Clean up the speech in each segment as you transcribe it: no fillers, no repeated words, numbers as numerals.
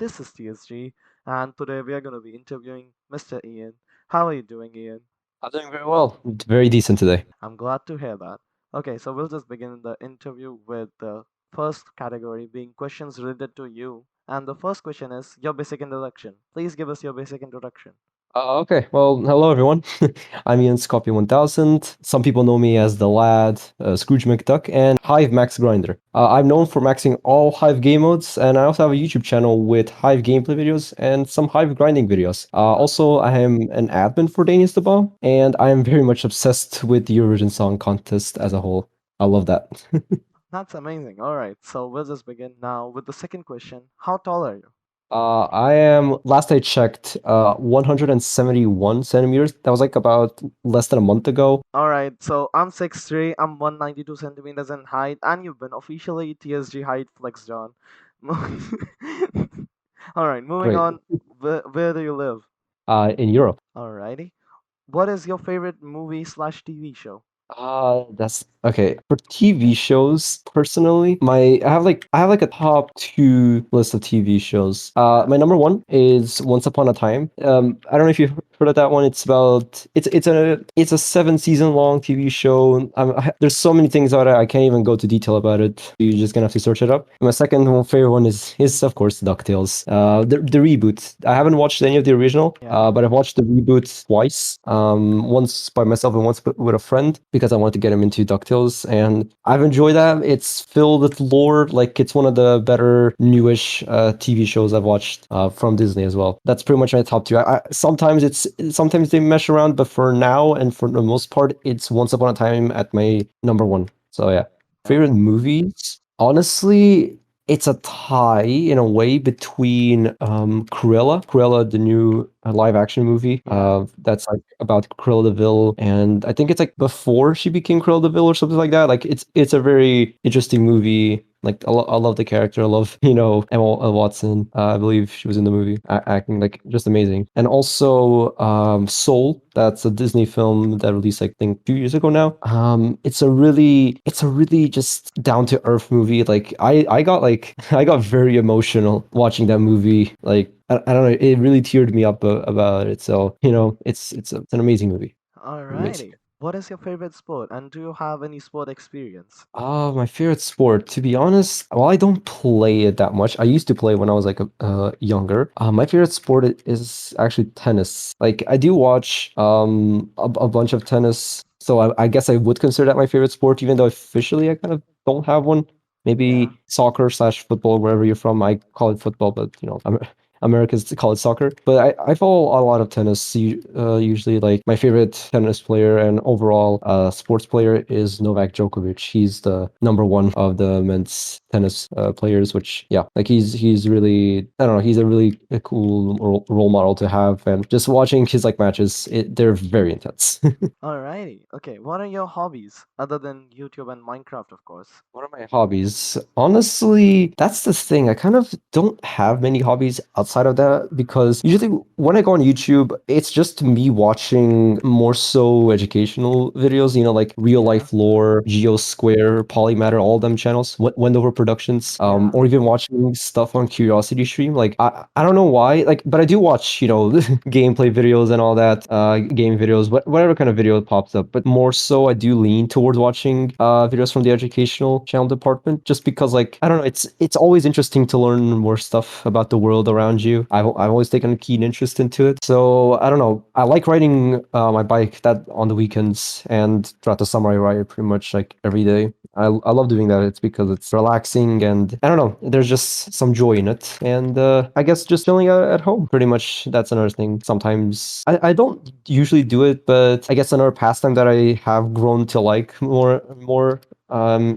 this is TSG, and today we are going to be interviewing Mr. Ian. How are you doing, Ian? I'm doing very well. Very decent today. I'm glad to hear that. Okay, so we'll just begin the interview with the first category being questions related to you. And the first question is your basic introduction. Please give us your basic introduction. Okay, well, hello everyone. I'm Ian Scorpion 1000. Some people know me as the Lad, Scrooge McDuck, and Hive Max Grinder. I'm known for maxing all Hive game modes, and I also have a YouTube channel with Hive gameplay videos and some Hive grinding videos. Also, I am an admin for Danish the Bomb, and I am very much obsessed with the Eurovision Song Contest as a whole. I love that. That's amazing. All right, so we'll just begin now with the second question. How tall are you? I am, last I checked, 171 centimeters. That was like about less than a month ago. All right, so I'm 6'3", I'm 192 centimeters in height, and you've been officially TSG height flexed on. All right, moving Great. on. Where do you live? In Europe. Alrighty. What is your favorite movie slash TV show? That's okay. For TV shows, personally, I have like a top two list of TV shows. Yeah. My number one is Once Upon a Time. I don't know if you've heard of that one. It's a 7 season long TV show. There's so many things about it. I can't even go to detail about it. You're just gonna have to search it up. My second favorite one is of course DuckTales. The reboot. I haven't watched any of the original. Yeah. But I've watched the reboot twice. Once by myself and once with a friend because I wanted to get him into DuckTales, and I've enjoyed that. It's filled with lore. Like it's one of the better newish TV shows I've watched from Disney as well. That's pretty much my top two. Sometimes they mesh around, but for now and for the most part, it's Once Upon a Time at my number one. So yeah, favorite Okay. movies. Honestly, it's a tie in a way between Cruella, the new live action movie. Yeah. That's like about Cruella de Vil, and I think it's like before she became Cruella de Vil or something like that. Like it's a very interesting movie. Like I love the character. I love Emma Watson. I believe she was in the movie acting like just amazing. And also Soul. That's a Disney film that released I think 2 years ago now. It's a really just down to earth movie. Like I got like I got very emotional watching that movie. Like I don't know, it really teared me up about it. So it's an amazing movie. Amazing. Alrighty. What is your favorite sport, and do you have any sport experience? My favorite sport, to be honest, well, I don't play it that much. I used to play when I was like younger. My favorite sport is actually tennis. Like I do watch a bunch of tennis, so I guess I would consider that my favorite sport, even though officially I kind of don't have one. Yeah. Maybe soccer slash football, wherever you're from. I call it football, but Americans call it soccer. But I follow a lot of tennis. Usually, like my favorite tennis player and overall sports player is Novak Djokovic. He's the number one of the men's tennis players. Which yeah, like he's really I don't know. He's a really cool role model to have, and just watching his like matches, they're very intense. Alrighty. Okay. What are your hobbies other than YouTube and Minecraft, of course? What are my hobbies? Honestly, that's the thing. I kind of don't have many hobbies outside of that because usually when I go on YouTube, it's just me watching more so educational videos, like real Yeah. life lore, GeoSquare, Polymatter, all them channels, Wendover Productions, Yeah. or even watching stuff on Curiosity Stream. Like I don't know why, like, but I do watch, gameplay videos and all that, game videos, whatever kind of video pops up. But more so, I do lean towards watching videos from the educational channel department, just because, like, I don't know, it's always interesting to learn more stuff about the world around you. I've always taken a keen interest into it. So I don't know. I like riding my bike that on the weekends and throughout the summer. I ride pretty much like every day. I love doing that. It's because it's relaxing and I don't know. There's just some joy in it, and I guess just chilling at home. Pretty much that's another thing. Sometimes I don't usually do it, but I guess another pastime that I have grown to like more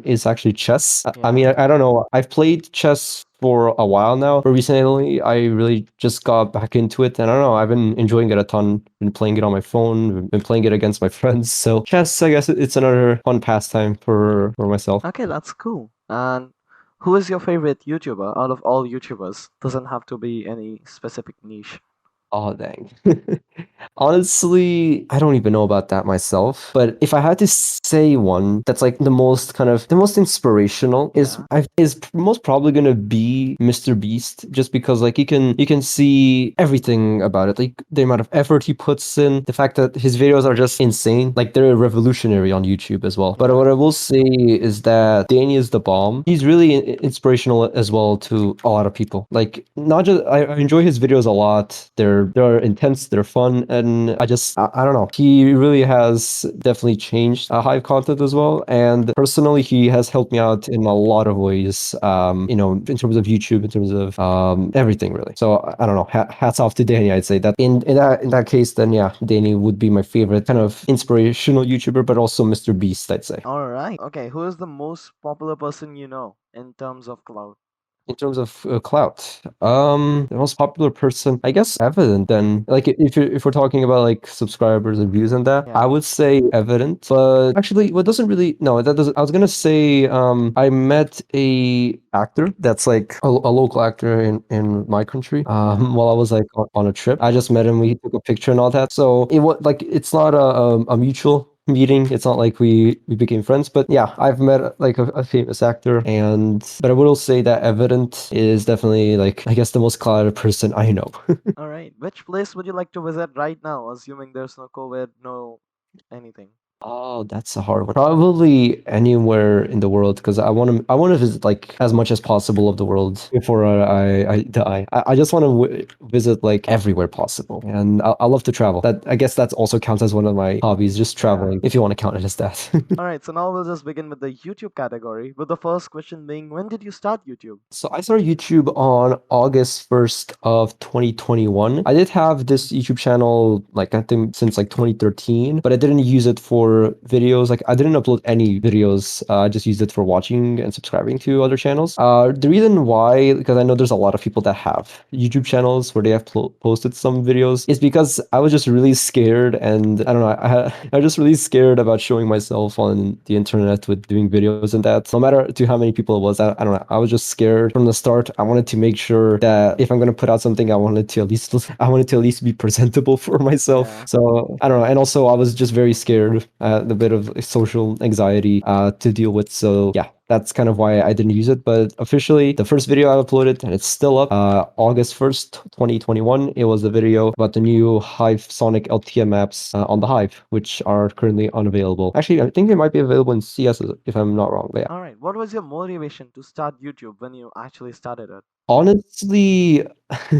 is actually chess. I mean, Yeah. I don't know. I've played chess for a while now, but recently I really just got back into it, and I don't know. I've been enjoying it a ton. Been playing it on my phone. Been playing it against my friends. So chess, I guess it's another fun pastime for myself. Okay, that's cool. And who is your favorite YouTuber out of all YouTubers? Doesn't have to be any specific niche. Oh dang. Honestly, I don't even know about that myself. But if I had to say one that's like the most inspirational Yeah. is most probably gonna be Mr. Beast, just because like you can see everything about it, like the amount of effort he puts in, the fact that his videos are just insane, like they're revolutionary on YouTube as well. But Yeah. what I will say is that Danny is the bomb. He's really inspirational as well to a lot of people. Like not just I enjoy his videos a lot. They're intense, they're fun, and I don't know. He really has definitely changed Hive content as well. And personally, he has helped me out in a lot of ways. In terms of YouTube, in terms of everything really. So I don't know. Hats off to Danny. I'd say that in that case, then yeah, Danny would be my favorite kind of inspirational YouTuber, but also Mr. Beast, I'd say. All right. Okay, who is the most popular person you know in terms of cloud? In terms of clout, the most popular person, I guess, Evident. Then, like, if we're talking about like subscribers and views and that, I Yeah. would say Evident. But actually, what doesn't really no, that doesn't. I was gonna say, I met a actor that's like a local actor in my country. Yeah. While I was like on a trip, I just met him. We took a picture and all that. So it was like it's not a mutual meeting. It's not like we became friends, but yeah, I've met like a famous actor, and but I will say that Evident is definitely like I guess the most clouded person I know. All right. Which place would you like to visit right now, assuming there's no COVID, no anything? Oh, that's a hard one. Probably anywhere in the world because I want to visit like as much as possible of the world before I die. I just want to visit like everywhere possible, and I love to travel. That I guess that also counts as one of my hobbies, just Yeah. traveling. If you want to count it as that. All right, so now we'll just begin with the YouTube category, with the first question being, when did you start YouTube? So I started YouTube on August 1st of 2021. I did have this YouTube channel like I think since like 2013, but I didn't use it for videos. Like I didn't upload any videos. I just used it for watching and subscribing to other channels. The reason why, because I know there's a lot of people that have YouTube channels where they have posted some videos, is because I was just really scared, and I don't know, I was just really scared about showing myself on the internet with doing videos and that. No matter to how many people it was, I don't know. I was just scared from the start. I wanted to make sure that if I'm gonna put out something, I wanted to at least be presentable for myself. Yeah. So I don't know. And also, I was just very scared, a bit of social anxiety to deal with. So yeah, that's kind of why I didn't use it. But officially, the first video I uploaded, and it's still up, August 1st, 2021. It was a video about the new Hive Sonic LTM maps on the Hive, which are currently unavailable. Actually, I think they might be available in CS if I'm not wrong. But yeah. All right, what was your motivation to start YouTube when you actually started it? Honestly,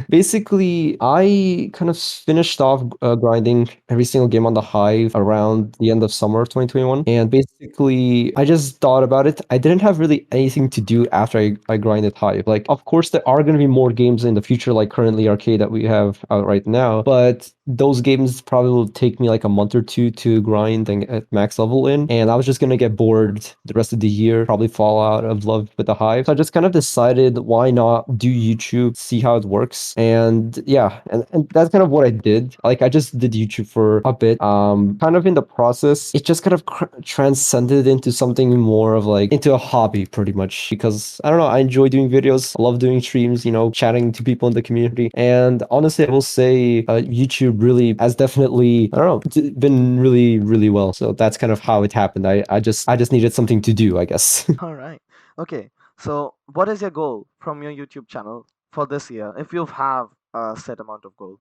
basically, I kind of finished off grinding every single game on the Hive around the end of summer of 2021. And basically, I just thought about it. I didn't have really anything to do after I grinded Hive. Like, of course, there are going to be more games in the future, like currently Arcade that we have out right now. But those games probably will take me like a month or two to grind and get max level in. And I was just going to get bored the rest of the year, probably fall out of love with the Hive. So I just kind of decided, why not do YouTube, see how it works. And yeah, and that's kind of what I did. Like I just did YouTube for a bit. Kind of in the process, it just kind of transcended into something more of like into a hobby pretty much, because I don't know, I enjoy doing videos. I love doing streams, chatting to people in the community. And honestly, I will say YouTube really has definitely, I don't know, been really, really well. So that's kind of how it happened. I just needed something to do, I guess. All right. Okay. So, what is your goal from your YouTube channel for this year, if you have a set amount of goal?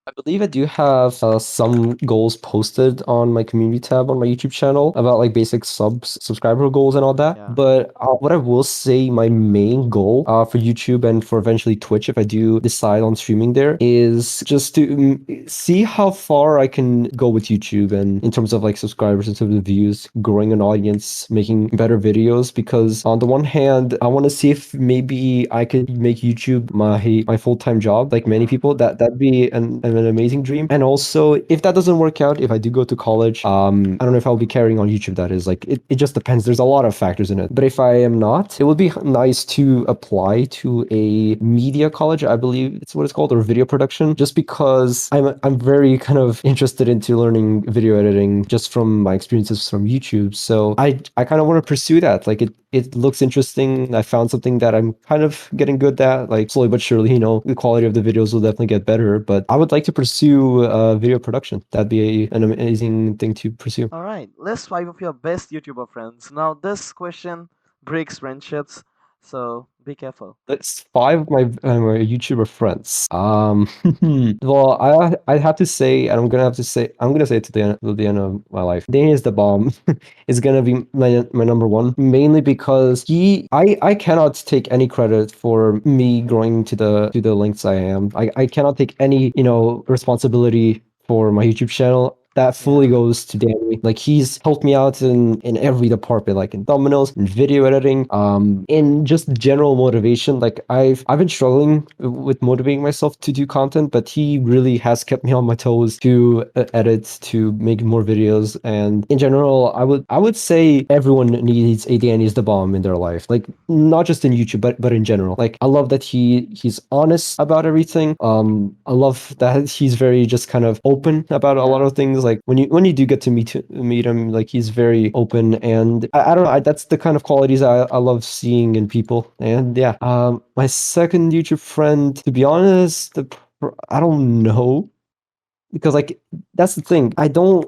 I believe I do have some goals posted on my community tab on my YouTube channel about like basic subscriber goals and all that. Yeah. But what I will say, my main goal for YouTube and for eventually Twitch, if I do decide on streaming there, is just to see how far I can go with YouTube and in terms of like subscribers, in terms of views, growing an audience, making better videos. Because on the one hand, I want to see if maybe I could make YouTube my full-time job, like many Yeah. people. That'd be an amazing dream. And also, if that doesn't work out, if I do go to college, I don't know if I'll be carrying on YouTube. That is like it just depends. There's a lot of factors in it. But if I am not, it would be nice to apply to a media college, I believe it's what it's called, or video production, just because I'm very kind of interested into learning video editing just from my experiences from YouTube. So I kind of want to pursue that. Like it looks interesting. I found something that I'm kind of getting good at. Like slowly but surely, the quality of the videos will definitely get better. But I would like to pursue video production. That'd be an amazing thing to pursue. All right, list five of your best YouTuber friends. Now, this question breaks friendships, so be careful. That's five of my YouTuber friends. Well, I'd have to say, and I'm gonna say it to the end of my life. Danny is the bomb. Is gonna be my number one, mainly because I cannot take any credit for me growing to the lengths I am. I cannot take any responsibility for my YouTube channel. That fully Yeah, goes to Danny. Like he's helped me out in every department, like in thumbnails, in video editing, in just general motivation. Like I've been struggling with motivating myself to do content, but he really has kept me on my toes to edit, to make more videos, and in general, I would say everyone needs a Danny's the bomb in their life. Like not just in YouTube, but in general. Like I love that he's honest about everything. I love that he's very just kind of open about a lot yeah. of things. Like when you do get to meet him, like he's very open, and I don't know. That's the kind of qualities I love seeing in people. And yeah, my second YouTube friend, to be honest, I don't know because like that's the thing. I don't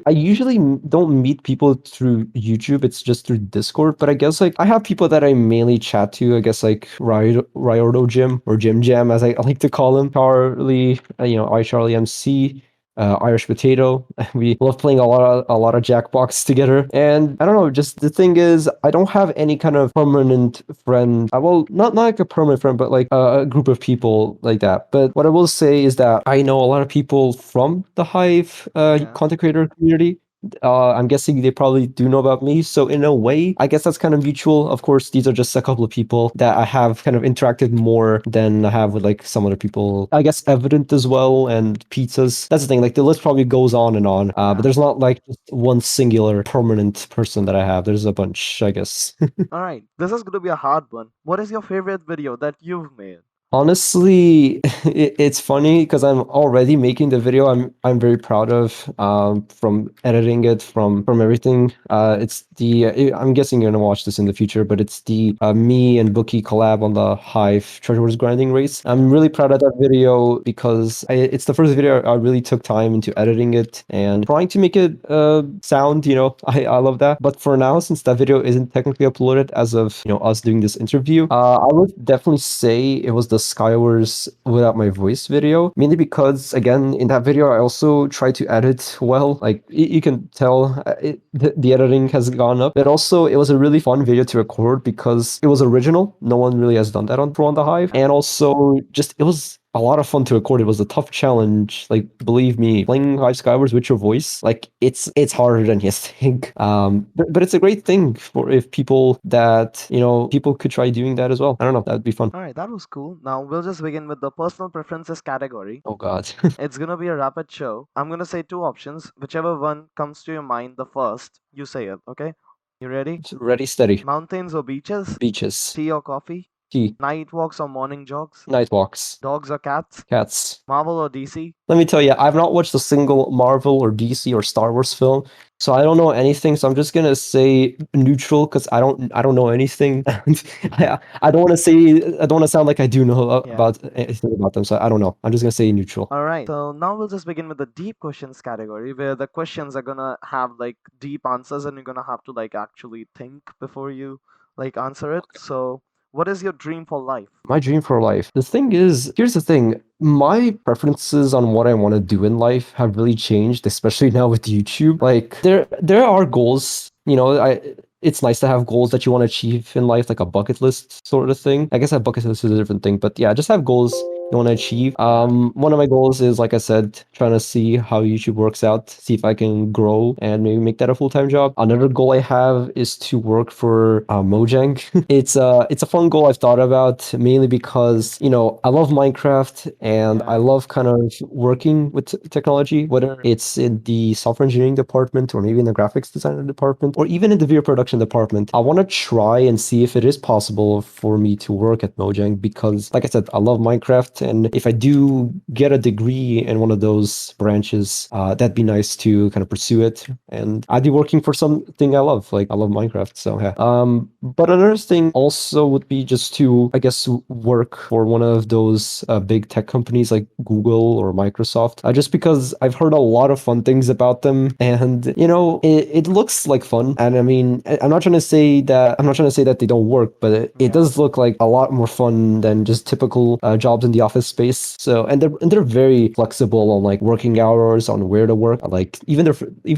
I usually don't meet people through YouTube. It's just through Discord. But I guess like I have people that I mainly chat to. I guess like Ryordo Jim or Jim Jam as I like to call him. Charlie, I Charlie MC. Irish Potato. We love playing a lot of Jackbox together. And I don't know, just the thing is, I don't have any kind of permanent friend. Well, not like a permanent friend, but like a group of people like that. But what I will say is that I know a lot of people from the Hive Yeah. content creator community. I'm guessing they probably do know about me. So in a way, I guess that's kind of mutual. Of course, these are just a couple of people that I have kind of interacted more than I have with like some other people. I guess Evident as well and pizzas. That's the thing. Like the list probably goes on and on. But Yeah. there's not like just one singular permanent person that I have. There's a bunch, I guess. All right, this is going to be a hard one. What is your favorite video that you've made? Honestly, it's funny because I'm already making the video. I'm very proud of from editing it from everything. It's I'm guessing you're gonna watch this in the future, but it's the me and Bookie collab on the Hive Treasure Wars grinding race. I'm Yeah. really proud of that video because it's the first video I really took time into editing it and trying to make it sound. I love that. But for now, since that video isn't technically uploaded as of us doing this interview, I would definitely say it was the Skywars without my voice video, mainly because again in that video I also try to edit well. Like you can tell the editing has gone up, but also it was a really fun video to record because it was original. No one really has done that on the Hive, and also just it was a lot of fun to record. It was a tough challenge. Like, believe me, playing Hive Skywars with your voice, like it's harder than you think. But it's a great thing for if people that people could try doing that as well. I don't know, that'd be fun. All right, that was cool. Now we'll just begin with the personal preferences category. Oh God. It's gonna be a rapid show. I'm gonna say two options. Whichever one comes to your mind the first, you say it, okay? You ready? Ready, steady. Mountains or beaches? Beaches. Tea or coffee? Tea. Night walks or morning jogs? Night walks. Dogs or cats? Cats. Marvel or DC? Let me tell you, I've not watched a single Marvel or DC or Star Wars film, so I don't know anything. So I'm just gonna say neutral because I don't know anything. I don't want to say I don't want to sound like I do know Yeah. about anything about them. So I don't know. I'm just gonna say neutral. All right. So now we'll just begin with the deep questions category where the questions are gonna have like deep answers and you're gonna have to like actually think before you like answer it. So what is your dream for life? My dream for life. The thing is, here's the thing. My preferences on what I want to do in life have really changed, especially now with YouTube. Like there are goals, it's nice to have goals that you want to achieve in life, like a bucket list sort of thing. I guess a bucket list is a different thing, but yeah, just have goals you want to achieve. Yeah. One of my goals is, like I said, trying to see how YouTube works out, see if I can grow and maybe make that a full-time job. Another goal I have is to work for Mojang. It's a fun goal I've thought about mainly because I love Minecraft and I Yeah. love kind of working with technology, whether it's in the software engineering department or maybe in the graphics design department or even in the video production department. I want to try and see if it is possible for me to work at Mojang because, like I said, I love Minecraft out. And if I do get a degree in one of those branches, that'd be nice to kind of pursue it. And I'd be working for something I love. Like I love Minecraft. So yeah. But another thing also would be just to, I guess, work for one of those big tech companies like Google or Microsoft. Just because I've heard a lot of fun things about them, and it looks like fun. And I mean, I'm not trying to say that they don't work, but it Yeah. does look like a lot more fun than just typical jobs in the office space. So and they're very flexible on like working hours, on where to work. Like even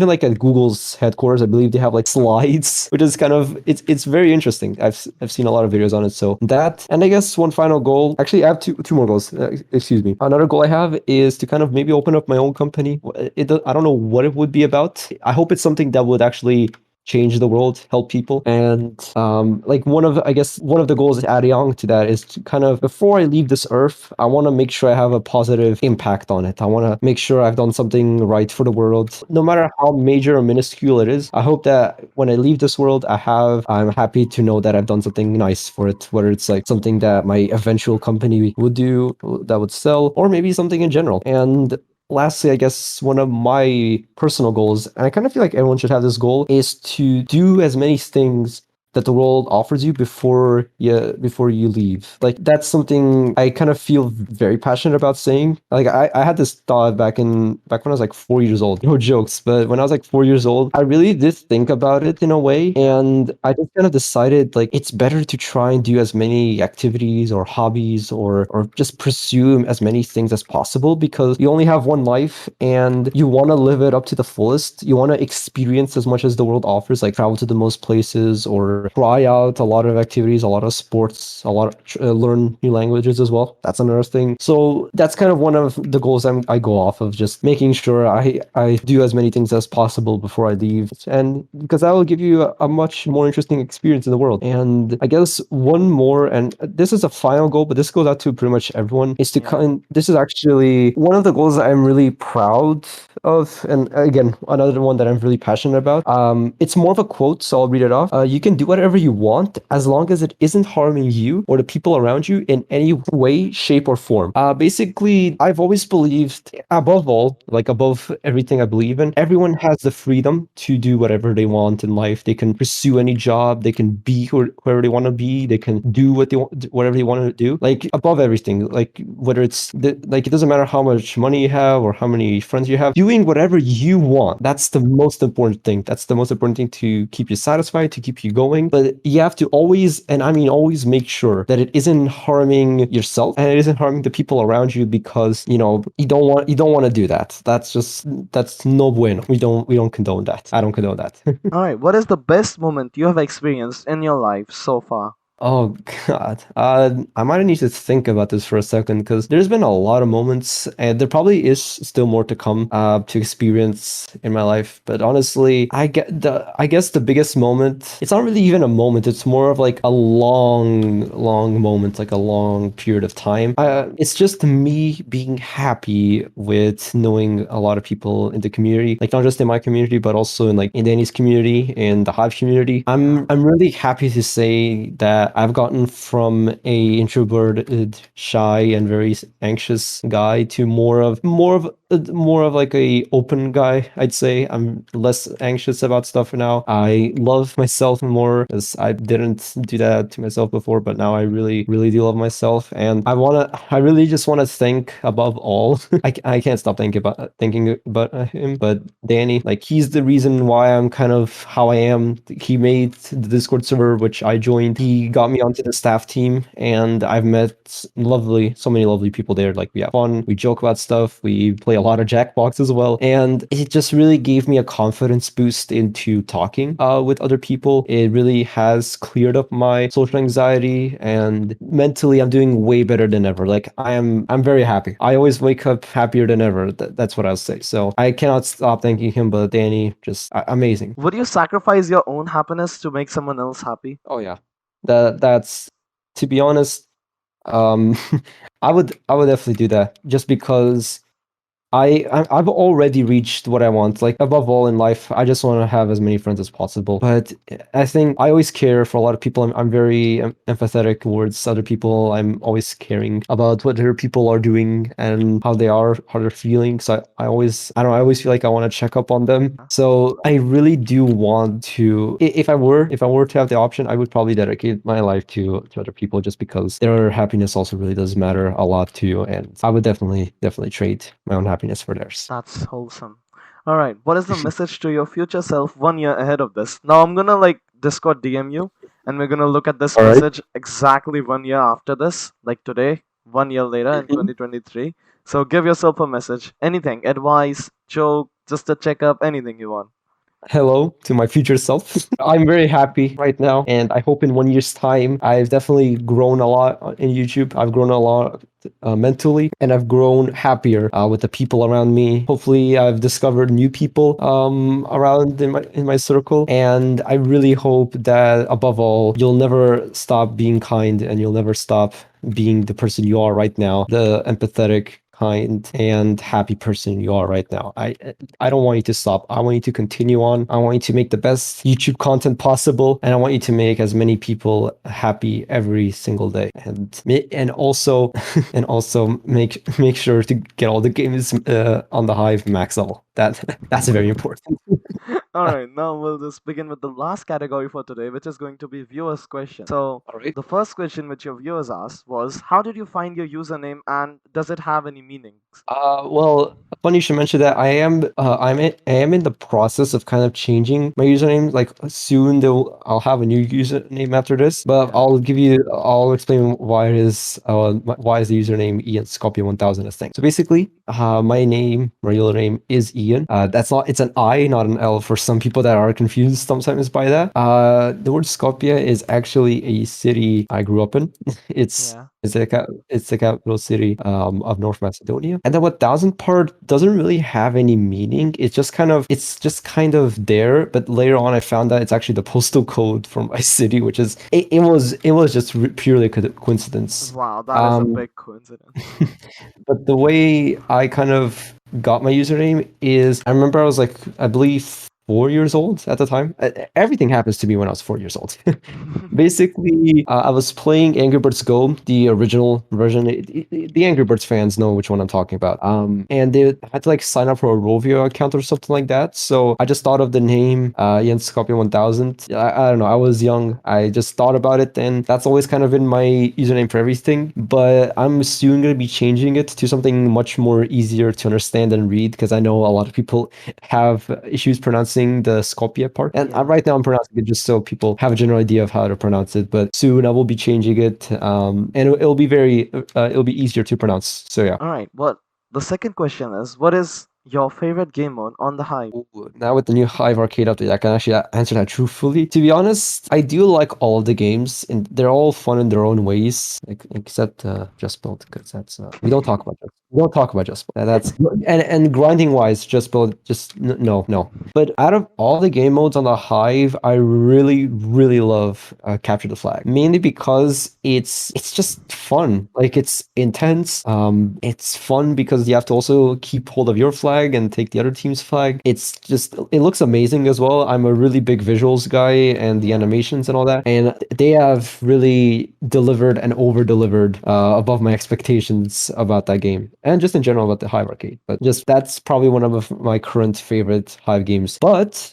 like at Google's headquarters, I believe they have like slides, which is kind of it's very interesting. I've seen a lot of videos on it. So that, and I guess one final goal. Actually, I have two more goals. Excuse me. Another goal I have is to kind of maybe open up my own company. I don't know what it would be about. I hope it's something that would actually change the world, help people. And like one of the goals adding on to that is to kind of, before I leave this earth, I want to make sure I have a positive impact on it. I want to make sure I've done something right for the world, no matter how major or minuscule it is. I hope that when I leave this world, I'm happy to know that I've done something nice for it, whether it's like something that my eventual company would do that would sell, or maybe something in general. And lastly, I guess one of my personal goals, and I kind of feel like everyone should have this goal, is to do as many things that the world offers you before you leave. Like that's something I kind of feel very passionate about saying. Like I had this thought back when I was like 4 years old. No jokes, but when I was like 4 years old, I really did think about it in a way. Yeah. And I just kind of decided like it's better to try and do as many activities or hobbies or just pursue as many things as possible, because you only have one life and you want to live it up to the fullest. You want to experience as much as the world offers, like travel to the most places or try out a lot of activities, a lot of sports, learn new languages as well. That's another thing. So that's kind of one of the goals I go off of, just making sure I do as many things as possible before I leave, and because that will give you a much more interesting experience in the world. And I guess one more, and this is a final goal, but this goes out to pretty much everyone, is to Yeah. kind. This is actually one of the goals that I'm really proud of, and again, another one that I'm really passionate about. It's more of a quote, so I'll read it off. You can do whatever you want as long as it isn't harming you or the people around you in any way, shape, or form. Basically, I've always believed, above all, like above everything I believe in, everyone has the freedom to do whatever they want in life. They can pursue any job, they can be whoever they want to be, they can do whatever they want to do. Like above everything, like whether like it doesn't matter how much money you have or how many friends you have, doing whatever you want. That's the most important thing. That's the most important thing to keep you satisfied, to keep you going. But you have to always, and I mean always, make sure that it isn't harming yourself and it isn't harming the people around you, because you don't want to do that. That's no bueno. We don't condone that. I don't condone that. All right. What is the best moment you have experienced in your life so far? Oh God, I might need to think about this for a second, because there's been a lot of moments, and there probably is still more to come to experience in my life. But honestly, I guess the biggest moment. It's not really even a moment. It's more of like a long, long moment, like a long period of time. It's just me being happy with knowing a lot of people in the community, like not just in my community, but also in Danny's community, in the Hive community. Yeah. I'm really happy to say that I've gotten from a introverted, shy, and very anxious guy to more of like a open guy. I'd say I'm less anxious about stuff now. I love myself more, as I didn't do that to myself before, but now I really, really do love myself. And I really just want to thank, above all, I can't stop thinking about him, but Danny, like he's the reason why I'm kind of how I am. He made the Discord server, which I joined. He got me onto the staff team, and I've met so many lovely people there. Like we have fun, we joke about stuff, we play a lot of Jackbox as well, and it just really gave me a confidence boost into talking with other people. It really has cleared up my social anxiety, and mentally I'm doing way better than ever. Like I'm very happy. I always wake up happier than ever. That's what I'll say. So I cannot stop thanking him, but Danny, just amazing. Would you sacrifice your own happiness to make someone else happy? Oh yeah. That's, to be honest, um I would definitely do that, just because I've already reached what I want. Like above all in life, I just want to have as many friends as possible. But I think I always care for a lot of people. I'm very empathetic towards other people. I'm always caring about what other people are doing and how they're feeling. So I don't know, I always feel like I want to check up on them. Yeah, So I really do want to, if I were to have the option, I would probably dedicate my life to other people just because their happiness also really does matter a lot too. And I would definitely trade my own happiness for theirs. that's wholesome. All right, what is the message to your future self 1 year ahead of this? Now I'm gonna like Discord DM you, and we're gonna look at this All right. message exactly 1 year after this, like today, 1 year later in Mhm. 2023. So give yourself a message, anything, advice, joke, just a checkup, anything you want. Hello to my future self. I'm very happy right now, and I hope in 1 year's time, I've definitely grown a lot in YouTube. I've grown a lot mentally, and I've grown happier with the people around me. Hopefully, I've discovered new people around in my circle, and I really hope that above all, you'll never stop being kind, and you'll never stop being the person you are right now, the empathetic, kind, and happy person you are right now. I don't want you to stop. I want you to continue on. I want you to make the best YouTube content possible, and I want you to make as many people happy every single day. And also and also make sure to get all the games on the Hive max level. That's very important. All right, now we'll just begin with the last category for today, which is going to be viewers' questions. So, All right. the first question which your viewers asked was, how did you find your username and does it have any meanings? Well, funny you should mention that. I am in the process of kind of changing my username. Like soon, I'll have a new username after this. But Yeah, I'll explain why it is. Why is the username Ian Scorpio 1000 a thing? So basically, my real name is Ian. That's not. It's an I, not an L. For some people that are confused sometimes by that. The word Skopje is actually a city I grew up in. It's yeah, it's the capital city of North Macedonia. And the 1000 part doesn't really have any meaning. It's just kind of there. But later on, I found out it's actually the postal code from my city, which is it was just purely coincidence. wow, that is a Um, big coincidence. but the way I kind of got my username is I remember I was like, I believe 4 years old at the time. Everything happens to me when I was 4 years old. Basically, I was playing Angry Birds Go, the original version. The Angry Birds fans know which one I'm talking about. And they had to like sign up for a Rovio account or something like that. So I just thought of the name, Jens Scorpion 1000. I don't know. I was young. I just thought about it, and that's always kind of been my username for everything. But I'm soon going to be changing it to something much more easier to understand and read because I know a lot of people have issues pronouncing the Skopje part. And Yeah. right now I'm pronouncing it just so people have a general idea of how to pronounce it. But soon I will be changing it, and it'll be it'll be easier to pronounce. So yeah. All right, well, the second question is, what is your favorite game mode on the Hive? Ooh, now with the new Hive Arcade update, I can actually answer that truthfully. To be honest, I do like all of the games, and they're all fun in their own ways, except Just Build, because that's we don't talk about Just Build. That's and grinding wise, Just Build, no, no. But out of all the game modes on the Hive, I really love Capture the Flag, mainly because it's just fun. Like it's intense. It's fun because you have to also keep hold of your flag and take the other team's flag. It looks amazing as well. I'm a really big visuals guy and the Yeah. animations and all that, and they have really delivered and over delivered above my expectations about that game and just in general about the Hive Arcade. But just that's probably one of my current favorite Hive games. But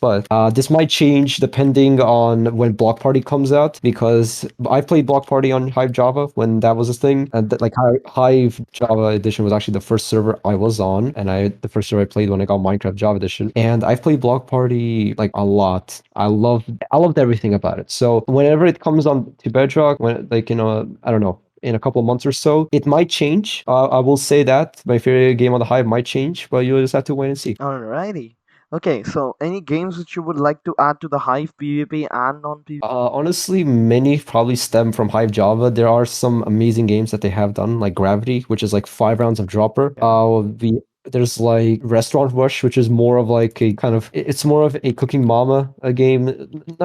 this might change depending on when Block Party comes out because I played Block Party on Hive Java when that was a thing, and like Hive Java Edition was actually the first server I was on, and the first server I played when I got Minecraft Java Edition, and I've played Block Party like a lot. I loved everything about it. So whenever it comes on to Bedrock, when like I don't know, in a couple of months or so. It might change. I will say that my favorite game on the Hive might change, but you'll just have to wait and see. Alrighty. Okay, so any games which you would like to add to the Hive PvP and non-PvP? Honestly, many probably stem from Hive Java. There are some amazing games that they have done, like Gravity, which is like 5 rounds of dropper. Yeah. There's like Restaurant Rush, which is more of like a kind of it's more of a Cooking Mama game,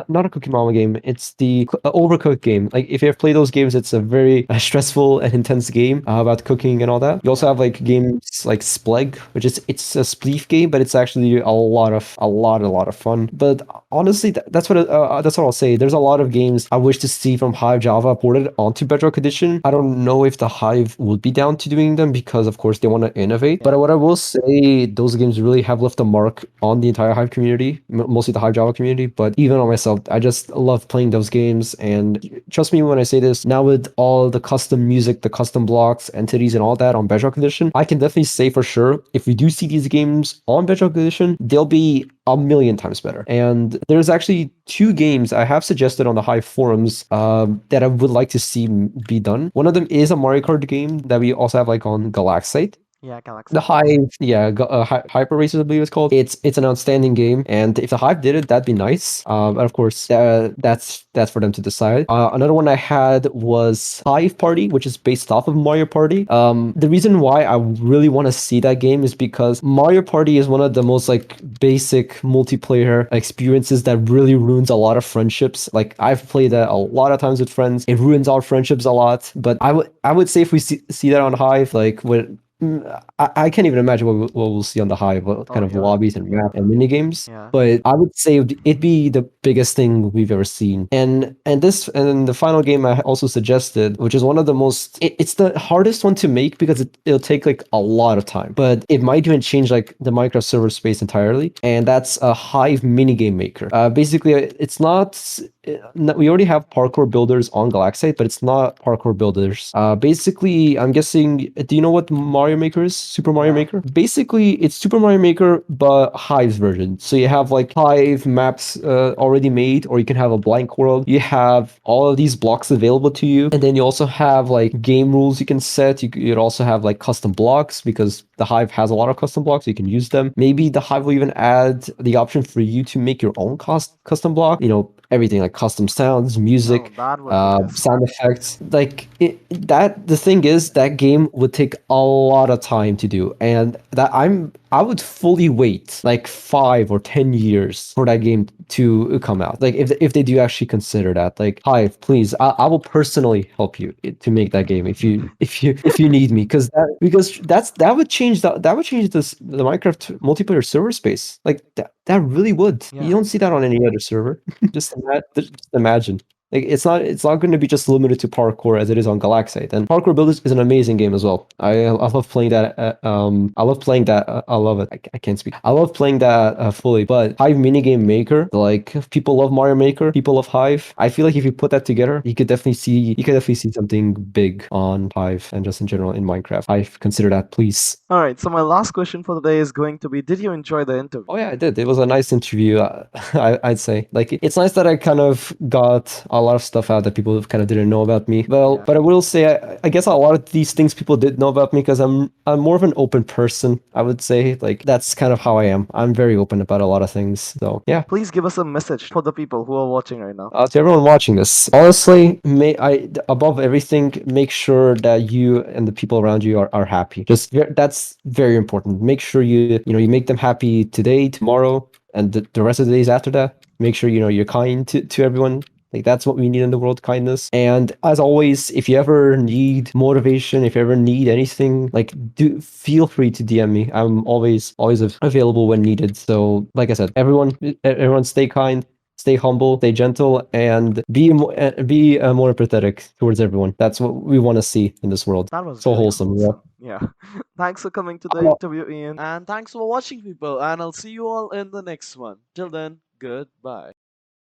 not a Cooking Mama game. It's the Overcooked game. Like if you have played those games, it's a very stressful and intense game about cooking and all that. You also Yeah. have like games like Spleg, which is it's a spleef game, but it's actually a lot of fun. But honestly, that's what I'll say. There's a lot of games I wish to see from Hive Java ported onto Bedrock Edition. I don't know if the Hive would be down to doing them because, of course, they want to innovate. But Yeah. what I will say, those games really have left a mark on the entire Hive community, mostly the Hive Java community. But even on myself, I just love playing those games. And trust me when I say this. Now with all the custom music, the custom blocks, entities, and all that on Bedrock Edition, I can definitely say for sure if we do see these games on Bedrock Edition, they'll be a million times better. And there's actually two games I have suggested on the Hive forums that I would like to see be done. One of them is a Mario Kart game that we also have like on Galaxite. Yeah, The Galaxite, yes. Hive, yeah, Hyper Races, I believe it's called. It's an outstanding game, and if the Hive did it, that'd be nice. And of course, that's for them to decide. Another one I had was Hive Party, which is based off of Mario Party. The reason why I really want to see that game is because Mario Party is one of the most like basic multiplayer experiences that really ruins a lot of friendships. Like I've played that a lot of times with friends. It ruins our friendships a lot. But I would say if we see that on Hive, like when I can't even imagine what we'll see on the Hive, what Oh, kind of yeah. lobbies and map and mini games. Yeah. But I would say it'd be the biggest thing we've ever seen. And the final game I also suggested, which is one of the most, it's the hardest one to make because it'll take like a lot of time. But it might even change like the Minecraft server space entirely. And that's a Hive mini game maker. Basically, it's not. We already have parkour builders on Galaxite, but it's not parkour builders. Basically, I'm guessing. Do you know what Mario Maker is? Super Mario Yeah. Maker. Basically, it's Super Mario Maker but Hive's version. So you have like Hive maps already made, or you can have a blank world. You have all of these blocks available to you, and then you also have like game rules you can set. You'd also have like custom blocks because the Hive has a lot of custom blocks. So you can use them. Maybe the Hive will even add the option for you to make your own custom block. Everything like custom sounds, Oh, music, that would be nice. sound effects. Like the thing is that game would take a lot of time to do, and I would fully wait like 5 or 10 years for that game to come out. Like if they do actually consider that, like Hive, please, I will personally help you to make that game if you need me, because that would change the Minecraft multiplayer server space. Like that really would. You Yeah. don't see that on any other server. Just imagine. Like it's not going to be just limited to parkour as it is on Galaxite. And Parkour Builders is an amazing game as well. I love playing that. I love playing that. I love it. I can't speak. I love playing that fully. But Hive Minigame Maker, like people love Mario Maker, people love Hive. I feel like if you put that together, you could definitely see something big on Hive and just in general in Minecraft. I consider that, please. All right. So my last question for the day is going to be: did you enjoy the Oh interview? yeah, I did. It was a nice interview. I'd say like it's nice that I kind of got a lot of stuff out that people kind of didn't know about me. Well, Yeah. but I will say I guess a lot of these things people did know about me because I'm more of an open person. I would say like that's kind of how I am. I'm very open about a lot of things. So yeah. Please give us a message for the people who are watching right now. To everyone watching this, honestly, above everything, make sure that you and the people around you are happy. That's very important. Make sure you make them happy today, tomorrow, and the rest of the days after that. Make sure you're kind to everyone. Like that's what we need in the world, kindness. And as always, if you ever need motivation, if you ever need anything, like do feel free to DM me. I'm always available when needed. So, like I said, everyone stay kind, stay humble, stay gentle, and be more empathetic towards everyone. That's what we want to see in this world. That was So really wholesome, yeah. wholesome. Yeah. Thanks for coming to the interview, Ian. And thanks for watching, people. And I'll see you all in the next one. Till then, goodbye.